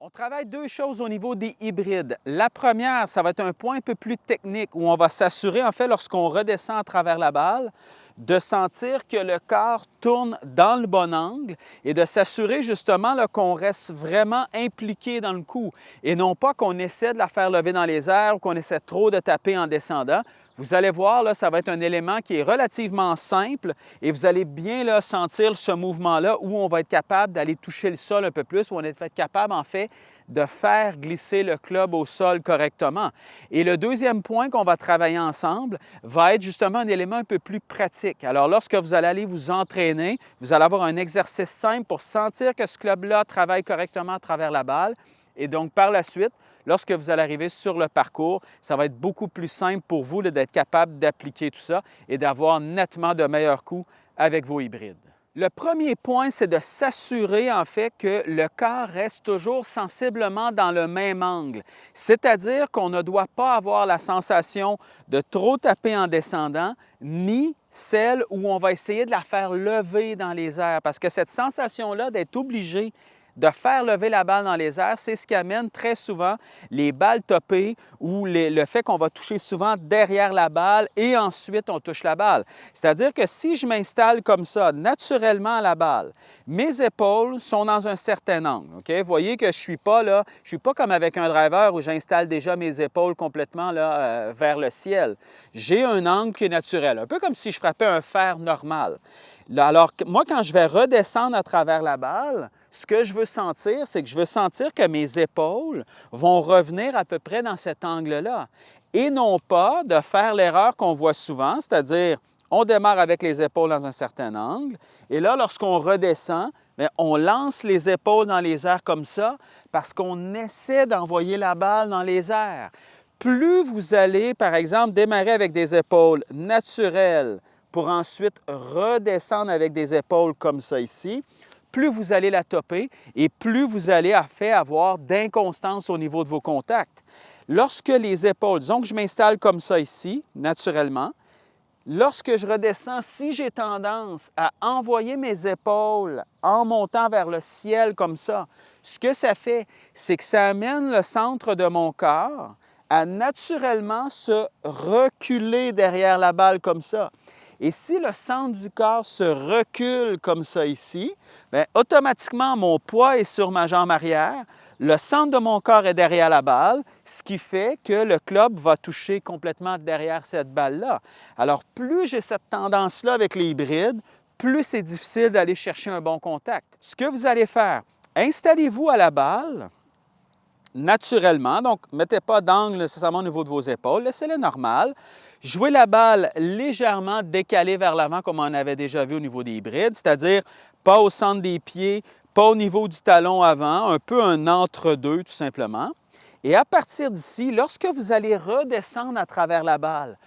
On travaille deux choses au niveau des hybrides. La première, ça va être un point un peu plus technique où on va s'assurer, en fait, lorsqu'on redescend à travers la balle, de sentir que le corps tourne dans le bon angle et de s'assurer justement qu'on reste vraiment impliqué dans le coup et non pas qu'on essaie de la faire lever dans les airs ou qu'on essaie trop de taper en descendant. Vous allez voir, là, ça va être un élément qui est relativement simple et vous allez bien là, sentir ce mouvement-là où on va être capable d'aller toucher le sol un peu plus, où on va être capable, en fait, de faire glisser le club au sol correctement. Et le deuxième point qu'on va travailler ensemble va être justement un élément un peu plus pratique. Alors, lorsque vous allez aller vous entraîner, vous allez avoir un exercice simple pour sentir que ce club-là travaille correctement à travers la balle. Et donc, par la suite, lorsque vous allez arriver sur le parcours, ça va être beaucoup plus simple pour vous d'être capable d'appliquer tout ça et d'avoir nettement de meilleurs coups avec vos hybrides. Le premier point, c'est de s'assurer en fait que le corps reste toujours sensiblement dans le même angle. C'est-à-dire qu'on ne doit pas avoir la sensation de trop taper en descendant, ni celle où on va essayer de la faire lever dans les airs. Parce que cette sensation-là d'être obligé de faire lever la balle dans les airs, c'est ce qui amène très souvent les balles topées ou le fait qu'on va toucher souvent derrière la balle et ensuite on touche la balle. C'est-à-dire que si je m'installe comme ça, naturellement à la balle, mes épaules sont dans un certain angle. OK? Vous voyez que je ne suis pas là, je ne suis pas comme avec un driver où j'installe déjà mes épaules complètement là, vers le ciel. J'ai un angle qui est naturel, un peu comme si je frappais un fer normal. Alors, moi, quand je vais redescendre à travers la balle, ce que je veux sentir, c'est que je veux sentir que mes épaules vont revenir à peu près dans cet angle-là. Et non pas de faire l'erreur qu'on voit souvent, c'est-à-dire on démarre avec les épaules dans un certain angle, et là, lorsqu'on redescend, bien, on lance les épaules dans les airs comme ça parce qu'on essaie d'envoyer la balle dans les airs. Plus vous allez, par exemple, démarrer avec des épaules naturelles pour ensuite redescendre avec des épaules comme ça ici, plus vous allez la topper et plus vous allez en fait avoir d'inconstance au niveau de vos contacts. Lorsque les épaules, disons que je m'installe comme ça ici, naturellement, lorsque je redescends, si j'ai tendance à envoyer mes épaules en montant vers le ciel comme ça, ce que ça fait, c'est que ça amène le centre de mon corps à naturellement se reculer derrière la balle comme ça. Et si le centre du corps se recule comme ça ici, bien, automatiquement, mon poids est sur ma jambe arrière, le centre de mon corps est derrière la balle, ce qui fait que le club va toucher complètement derrière cette balle-là. Alors, plus j'ai cette tendance-là avec les hybrides, plus c'est difficile d'aller chercher un bon contact. Ce que vous allez faire, installez-vous à la balle naturellement, donc ne mettez pas d'angle nécessairement au niveau de vos épaules, laissez-le normal. Jouez la balle légèrement décalée vers l'avant comme on avait déjà vu au niveau des hybrides, c'est-à-dire pas au centre des pieds, pas au niveau du talon avant, un peu un entre-deux tout simplement. Et à partir d'ici, lorsque vous allez redescendre à travers la balle,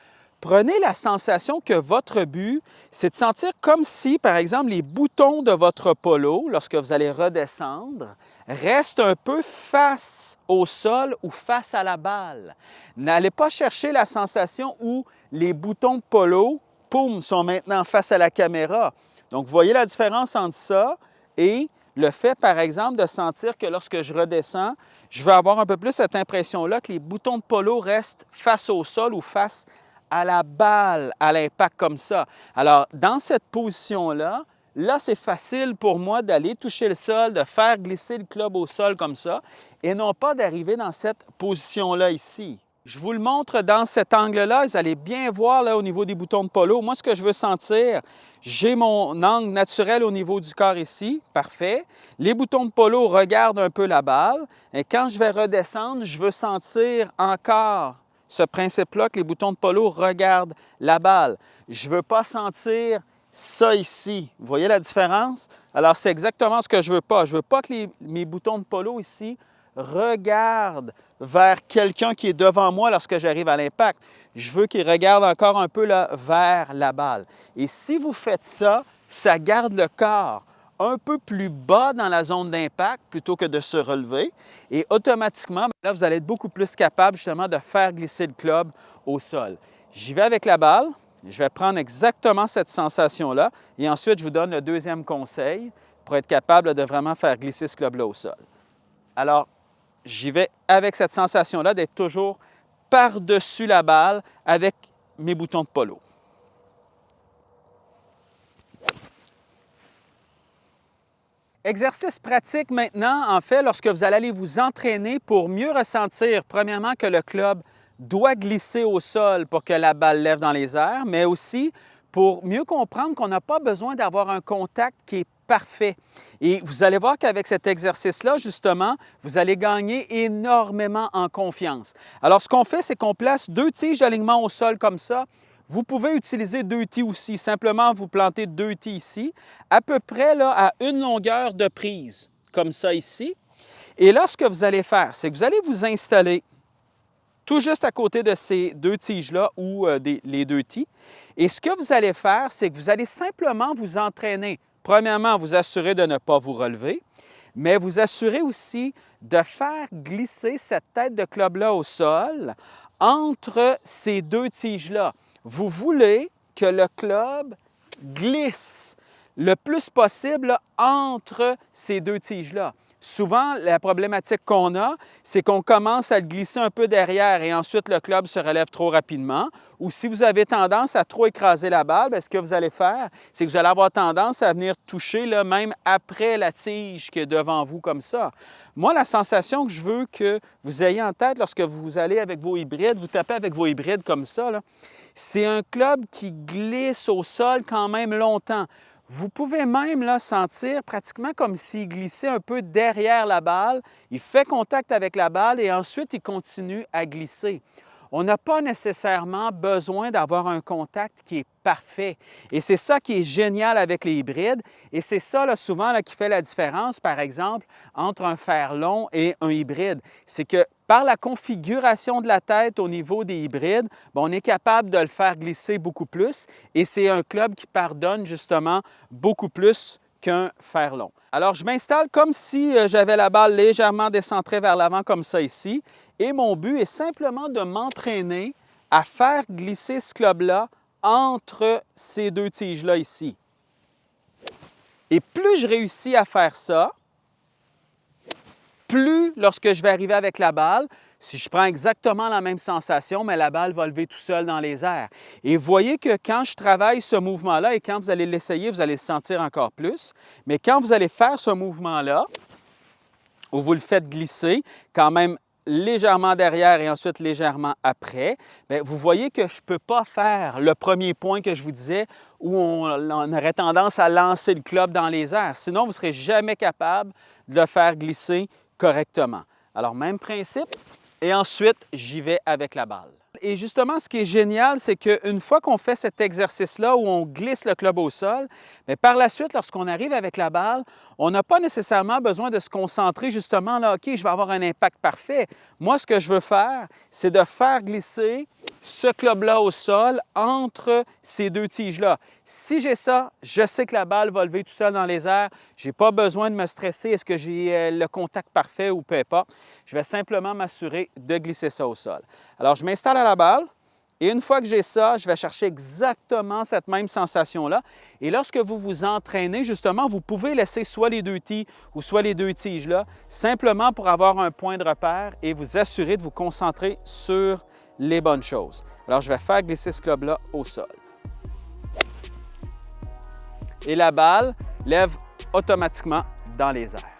prenez la sensation que votre but, c'est de sentir comme si, par exemple, les boutons de votre polo, lorsque vous allez redescendre, restent un peu face au sol ou face à la balle. N'allez pas chercher la sensation où les boutons de polo, poum, sont maintenant face à la caméra. Donc, vous voyez la différence entre ça et le fait, par exemple, de sentir que lorsque je redescends, je vais avoir un peu plus cette impression-là que les boutons de polo restent face au sol ou face à la balle, à l'impact comme ça. Alors, dans cette position-là, là, c'est facile pour moi d'aller toucher le sol, de faire glisser le club au sol comme ça, et non pas d'arriver dans cette position-là ici. Je vous le montre dans cet angle-là, vous allez bien voir là au niveau des boutons de polo. Moi, ce que je veux sentir, j'ai mon angle naturel au niveau du corps ici, parfait. Les boutons de polo regardent un peu la balle, et quand je vais redescendre, je veux sentir encore ce principe-là que les boutons de polo regardent la balle. Je ne veux pas sentir ça ici. Vous voyez la différence? Alors, c'est exactement ce que je ne veux pas. Je ne veux pas que mes boutons de polo ici regardent vers quelqu'un qui est devant moi lorsque j'arrive à l'impact. Je veux qu'ils regardent encore un peu là, vers la balle. Et si vous faites ça, ça garde le corps un peu plus bas dans la zone d'impact plutôt que de se relever. Et automatiquement, là, vous allez être beaucoup plus capable justement de faire glisser le club au sol. J'y vais avec la balle. Je vais prendre exactement cette sensation-là et ensuite, je vous donne le deuxième conseil pour être capable de vraiment faire glisser ce club-là au sol. Alors, j'y vais avec cette sensation-là d'être toujours par-dessus la balle avec mes boutons de polo. Exercice pratique maintenant, en fait, lorsque vous allez vous entraîner pour mieux ressentir, premièrement, que le club doit glisser au sol pour que la balle lève dans les airs, mais aussi pour mieux comprendre qu'on n'a pas besoin d'avoir un contact qui est parfait. Et vous allez voir qu'avec cet exercice-là, justement, vous allez gagner énormément en confiance. Alors, ce qu'on fait, c'est qu'on place 2 tiges d'alignement au sol comme ça. Vous pouvez utiliser 2 tis aussi. Simplement, vous plantez 2 tis ici, à peu près là, à une longueur de prise, comme ça ici. Et là, ce que vous allez faire, c'est que vous allez vous installer tout juste à côté de ces 2 tiges-là ou les 2 tis. Et ce que vous allez faire, c'est que vous allez simplement vous entraîner. Premièrement, vous assurer de ne pas vous relever, mais vous assurer aussi de faire glisser cette tête de club-là au sol entre ces 2 tiges-là. Vous voulez que le club glisse le plus possible là, entre ces 2 tiges-là. Souvent, la problématique qu'on a, c'est qu'on commence à le glisser un peu derrière et ensuite le club se relève trop rapidement. Ou si vous avez tendance à trop écraser la balle, bien, ce que vous allez faire, c'est que vous allez avoir tendance à venir toucher là, même après la tige qui est devant vous comme ça. Moi, la sensation que je veux que vous ayez en tête lorsque vous allez avec vos hybrides, vous tapez avec vos hybrides comme ça, c'est un club qui glisse au sol quand même longtemps. Vous pouvez même là, sentir pratiquement comme s'il glissait un peu derrière la balle. Il fait contact avec la balle et ensuite il continue à glisser. On n'a pas nécessairement besoin d'avoir un contact qui est parfait. Et c'est ça qui est génial avec les hybrides. Et c'est ça là, souvent là, qui fait la différence, par exemple, entre un fer long et un hybride. C'est que par la configuration de la tête au niveau des hybrides, on est capable de le faire glisser beaucoup plus et c'est un club qui pardonne justement beaucoup plus qu'un fer long. Alors, je m'installe comme si j'avais la balle légèrement décentrée vers l'avant comme ça ici et mon but est simplement de m'entraîner à faire glisser ce club-là entre ces 2 tiges-là ici. Et plus je réussis à faire ça, plus, lorsque je vais arriver avec la balle, si je prends exactement la même sensation, mais la balle va lever tout seul dans les airs. Et vous voyez que quand je travaille ce mouvement-là, et quand vous allez l'essayer, vous allez le sentir encore plus, mais quand vous allez faire ce mouvement-là, où vous le faites glisser, quand même légèrement derrière et ensuite légèrement après, bien, vous voyez que je ne peux pas faire le premier point que je vous disais où on aurait tendance à lancer le club dans les airs. Sinon, vous ne serez jamais capable de le faire glisser correctement. Alors, même principe, et ensuite, j'y vais avec la balle. Et justement, ce qui est génial, c'est qu'une fois qu'on fait cet exercice-là où on glisse le club au sol, bien, par la suite, lorsqu'on arrive avec la balle, on n'a pas nécessairement besoin de se concentrer justement là, OK, je vais avoir un impact parfait. Moi, ce que je veux faire, c'est de faire glisser ce club-là au sol entre ces 2 tiges-là. Si j'ai ça, je sais que la balle va lever tout seul dans les airs. Je n'ai pas besoin de me stresser. Est-ce que j'ai le contact parfait ou peu importe. Je vais simplement m'assurer de glisser ça au sol. Alors, je m'installe à la balle et une fois que j'ai ça, je vais chercher exactement cette même sensation-là. Et lorsque vous vous entraînez, justement, vous pouvez laisser soit les 2 tis ou soit les 2 tiges-là, simplement pour avoir un point de repère et vous assurer de vous concentrer sur les bonnes choses. Alors, je vais faire glisser ce club-là au sol. Et la balle lève automatiquement dans les airs.